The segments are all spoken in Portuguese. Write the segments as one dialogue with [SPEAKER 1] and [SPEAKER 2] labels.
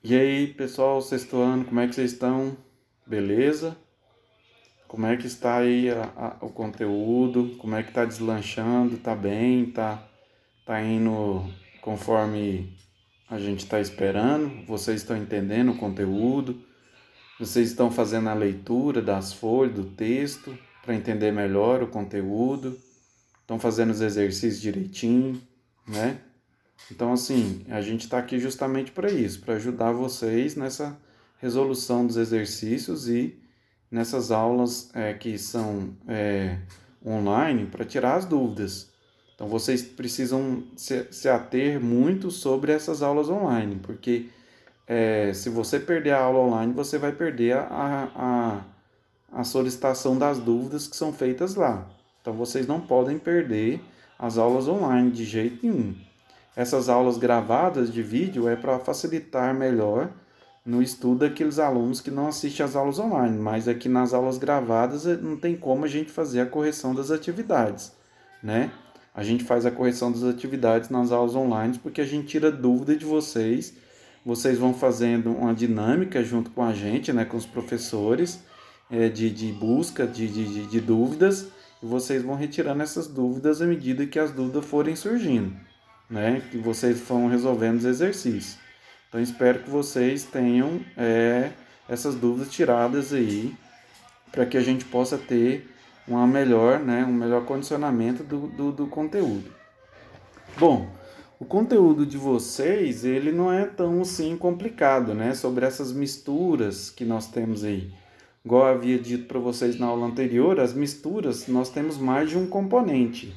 [SPEAKER 1] E aí, pessoal, sexto ano, como é que vocês estão? Beleza? Como é que está aí o conteúdo? Como é que tá deslanchando? Tá bem? Tá indo conforme a gente está esperando? Vocês estão entendendo o conteúdo? Vocês estão fazendo a leitura das folhas, do texto, para entender melhor o conteúdo? Estão fazendo os exercícios direitinho, né? Então, assim, a gente está aqui justamente para isso, para ajudar vocês nessa resolução dos exercícios e nessas aulas que são online, para tirar as dúvidas. Então, vocês precisam se ater muito sobre essas aulas online, porque se você perder a aula online, você vai perder a solicitação das dúvidas que são feitas lá. Então, vocês não podem perder as aulas online de jeito nenhum. Essas aulas gravadas de vídeo é para facilitar melhor no estudo daqueles alunos que não assistem às aulas online, mas aqui nas aulas gravadas não tem como a gente fazer a correção das atividades, né? A gente faz a correção das atividades nas aulas online porque a gente tira dúvida de vocês. Vocês vão fazendo uma dinâmica junto com a gente, né, com os professores, de busca de dúvidas, e vocês vão retirando essas dúvidas à medida que as dúvidas forem surgindo, né? Que vocês vão resolvendo os exercícios. Então espero que vocês tenham essas dúvidas tiradas aí para que a gente possa ter um melhor condicionamento do conteúdo. Bom, o conteúdo de vocês ele não é tão assim complicado, né? Sobre essas misturas que nós temos aí. Igual eu havia dito para vocês na aula anterior, as misturas nós temos mais de um componente.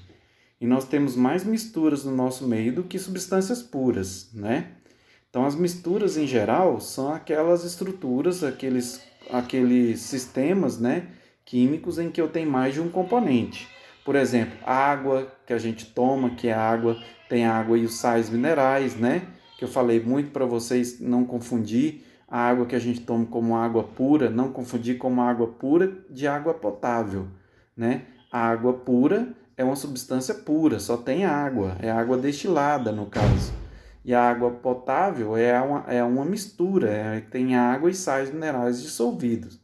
[SPEAKER 1] E nós temos mais misturas no nosso meio do que substâncias puras, né? Então, as misturas em geral são aquelas estruturas, aqueles sistemas, né, químicos em que eu tenho mais de um componente. Por exemplo, a água que a gente toma, que é água, tem água e os sais minerais, né? Que eu falei muito para vocês não confundir a água que a gente toma como água pura, não confundir como água pura de água potável, né? A água pura é uma substância pura, só tem água, é água destilada no caso. E a água potável é uma mistura, tem água e sais minerais dissolvidos.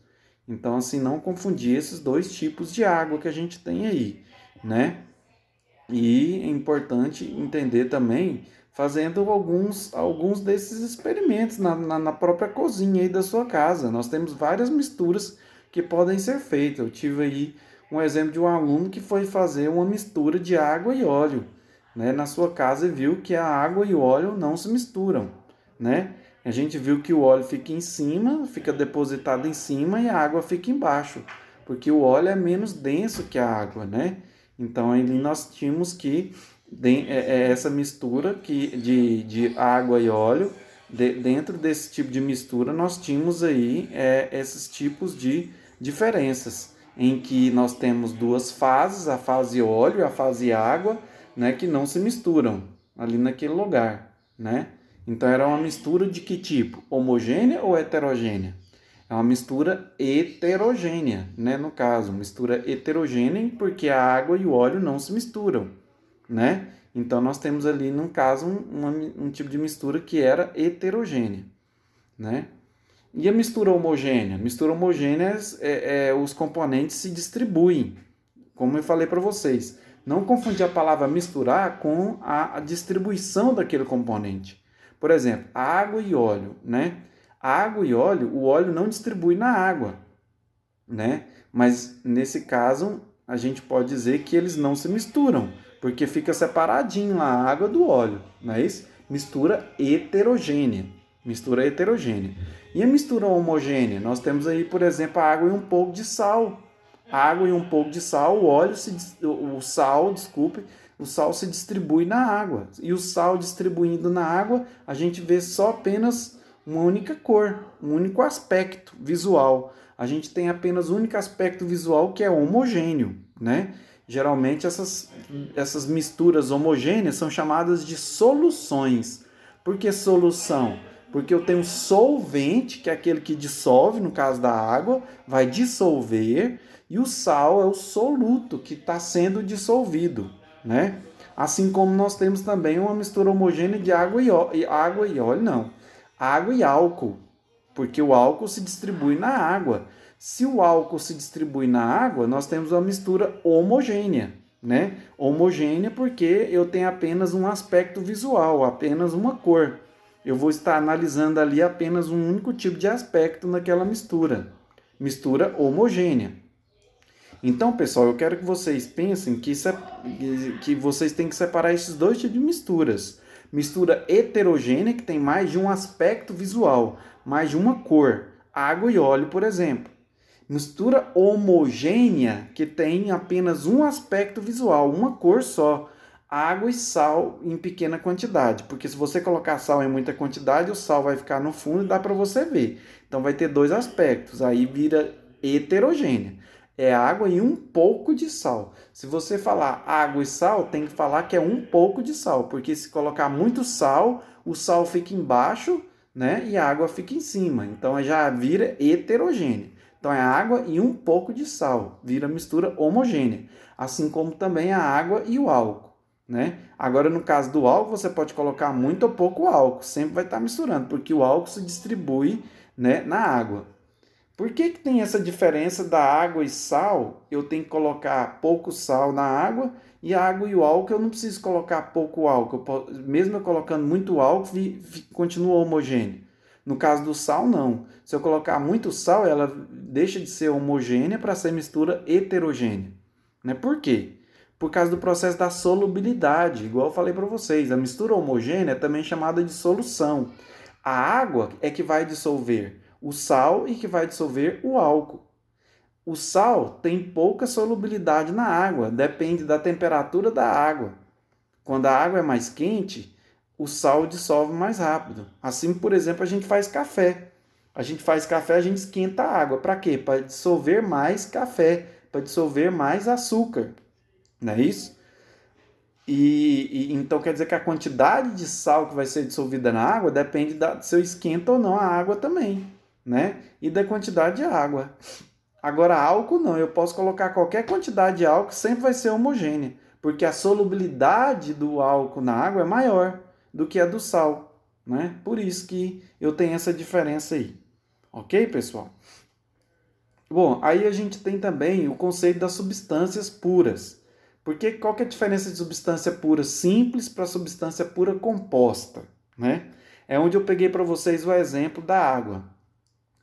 [SPEAKER 1] Então, assim, não confundir esses dois tipos de água que a gente tem aí, né? E é importante entender também, fazendo alguns desses experimentos na própria cozinha aí da sua casa. Nós temos várias misturas que podem ser feitas. Eu tive aí um exemplo de um aluno que foi fazer uma mistura de água e óleo, né, na sua casa e viu que a água e o óleo não se misturam, né? A gente viu que o óleo fica em cima, fica depositado em cima e a água fica embaixo, porque o óleo é menos denso que a água, né? Então, ali nós tínhamos que essa mistura de água e óleo, dentro desse tipo de mistura, nós tínhamos aí esses tipos de diferenças, em que nós temos duas fases, a fase óleo e a fase água, né, que não se misturam ali naquele lugar, né? Então, era uma mistura de que tipo? Homogênea ou heterogênea? É uma mistura heterogênea, né? No caso, mistura heterogênea porque a água e o óleo não se misturam, né? Então nós temos ali, no caso, um tipo de mistura que era heterogênea, né? E a mistura homogênea? Mistura homogênea os componentes se distribuem, como eu falei para vocês. Não confundir a palavra misturar com a distribuição daquele componente. Por exemplo, água e óleo, né? A água e óleo, o óleo não distribui na água, né? Mas nesse caso, a gente pode dizer que eles não se misturam, porque fica separadinho a água do óleo, não é isso? Mistura heterogênea. Mistura heterogênea. E a mistura homogênea? Nós temos aí, por exemplo, a água e um pouco de sal. Água e um pouco de sal, o sal se distribui na água. E o sal distribuindo na água, a gente vê só apenas uma única cor, um único aspecto visual. A gente tem apenas um único aspecto visual que é homogêneo, né? Geralmente essas misturas homogêneas são chamadas de soluções. Por que solução? Porque eu tenho solvente, que é aquele que dissolve, no caso da água, vai dissolver, e o sal é o soluto que está sendo dissolvido, né? Assim como nós temos também uma mistura homogênea de água e óleo, não. água e álcool, porque o álcool se distribui na água. Se o álcool se distribui na água, nós temos uma mistura homogênea, né? Homogênea porque eu tenho apenas um aspecto visual, apenas uma cor. Eu vou estar analisando ali apenas um único tipo de aspecto naquela mistura. Mistura homogênea. Então, pessoal, eu quero que vocês pensem que vocês têm que separar esses dois tipos de misturas. Mistura heterogênea, que tem mais de um aspecto visual, mais de uma cor. Água e óleo, por exemplo. Mistura homogênea, que tem apenas um aspecto visual, uma cor só. Água e sal em pequena quantidade, porque se você colocar sal em muita quantidade, o sal vai ficar no fundo e dá para você ver. Então vai ter dois aspectos, aí vira heterogênea. É água e um pouco de sal. Se você falar água e sal, tem que falar que é um pouco de sal, porque se colocar muito sal, o sal fica embaixo, né, e a água fica em cima. Então já vira heterogênea. Então é água e um pouco de sal, vira mistura homogênea, assim como também a água e o álcool, né? Agora no caso do álcool, você pode colocar muito ou pouco álcool, sempre vai estar misturando, porque o álcool se distribui, né, na água. Por que tem essa diferença da água e sal? Eu tenho que colocar pouco sal na água e a água e o álcool eu não preciso colocar pouco álcool. Mesmo eu colocando muito álcool, continua homogêneo. No caso do sal, não. Se eu colocar muito sal, ela deixa de ser homogênea para ser mistura heterogênea. Né? Por quê? Por causa do processo da solubilidade, igual eu falei para vocês. A mistura homogênea é também chamada de solução. A água é que vai dissolver o sal e que vai dissolver o álcool. O sal tem pouca solubilidade na água, depende da temperatura da água. Quando a água é mais quente, o sal dissolve mais rápido. Assim, por exemplo, a gente faz café. A gente faz café, a gente esquenta a água. Para quê? Para dissolver mais café, para dissolver mais açúcar. Não é isso? Então quer dizer que a quantidade de sal que vai ser dissolvida na água depende se eu esquento ou não a água também, né? E da quantidade de água. Agora, álcool não, eu posso colocar qualquer quantidade de álcool, sempre vai ser homogênea, porque a solubilidade do álcool na água é maior do que a do sal, né? Por isso que eu tenho essa diferença aí. Ok, pessoal? Bom, aí a gente tem também o conceito das substâncias puras. Porque qual que é a diferença de substância pura simples para substância pura composta, né? É onde eu peguei para vocês o exemplo da água.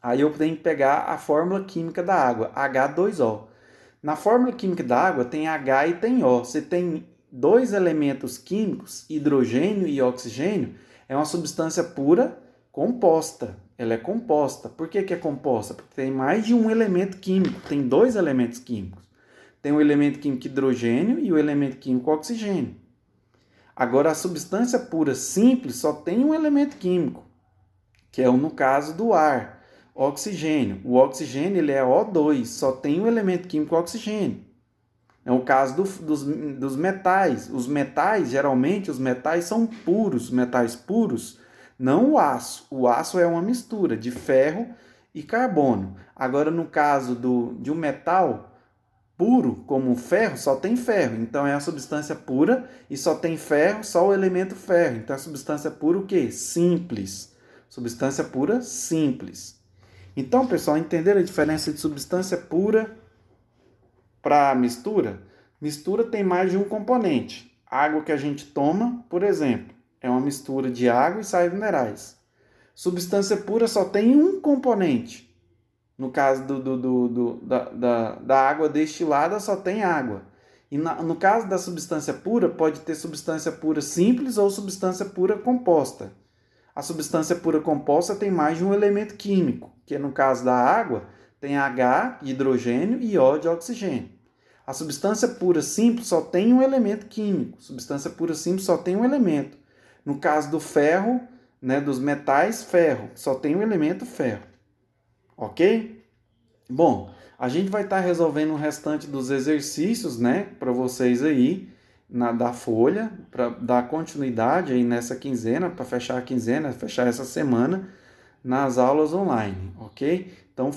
[SPEAKER 1] Aí eu tenho que pegar a fórmula química da água, H2O. Na fórmula química da água tem H e tem O. Você tem dois elementos químicos, hidrogênio e oxigênio, é uma substância pura composta. Ela é composta. Por que é composta? Porque tem mais de um elemento químico, tem dois elementos químicos. Tem o elemento químico hidrogênio e o elemento químico oxigênio. Agora, a substância pura simples só tem um elemento químico, que é no caso do ar, oxigênio. O oxigênio ele é O2, só tem um elemento químico oxigênio. É o caso dos metais. Os metais, geralmente, os metais são puros, metais puros, não o aço. O aço é uma mistura de ferro e carbono. Agora, no caso de um metal puro, como o ferro, só tem ferro. Então, é a substância pura e só tem ferro, só o elemento ferro. Então, a substância pura o quê? Simples. Substância pura simples. Então, pessoal, entenderam a diferença de substância pura para mistura? Mistura tem mais de um componente. A água que a gente toma, por exemplo, é uma mistura de água e sais minerais. Substância pura só tem um componente. No caso da água destilada, só tem água. E no caso da substância pura, pode ter substância pura simples ou substância pura composta. A substância pura composta tem mais de um elemento químico, que no caso da água, tem H de hidrogênio e O de oxigênio. A substância pura simples só tem um elemento químico. Substância pura simples só tem um elemento. No caso do ferro, né, dos metais, ferro, só tem um elemento ferro. Ok? Bom, a gente vai estar resolvendo o restante dos exercícios, né, para vocês aí, da folha, para dar continuidade aí nessa quinzena, para fechar a quinzena, fechar essa semana nas aulas online, ok? Então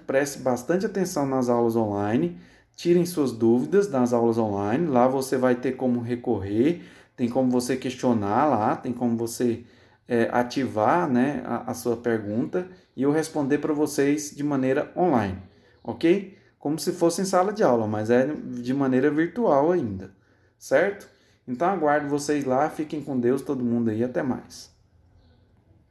[SPEAKER 1] preste bastante atenção nas aulas online, tirem suas dúvidas nas aulas online, lá você vai ter como recorrer, tem como você questionar lá, tem como você ativar, né, a sua pergunta e eu responder para vocês de maneira online, ok? Como se fosse em sala de aula, mas é de maneira virtual ainda, certo? Então aguardo vocês lá, fiquem com Deus todo mundo aí, até mais.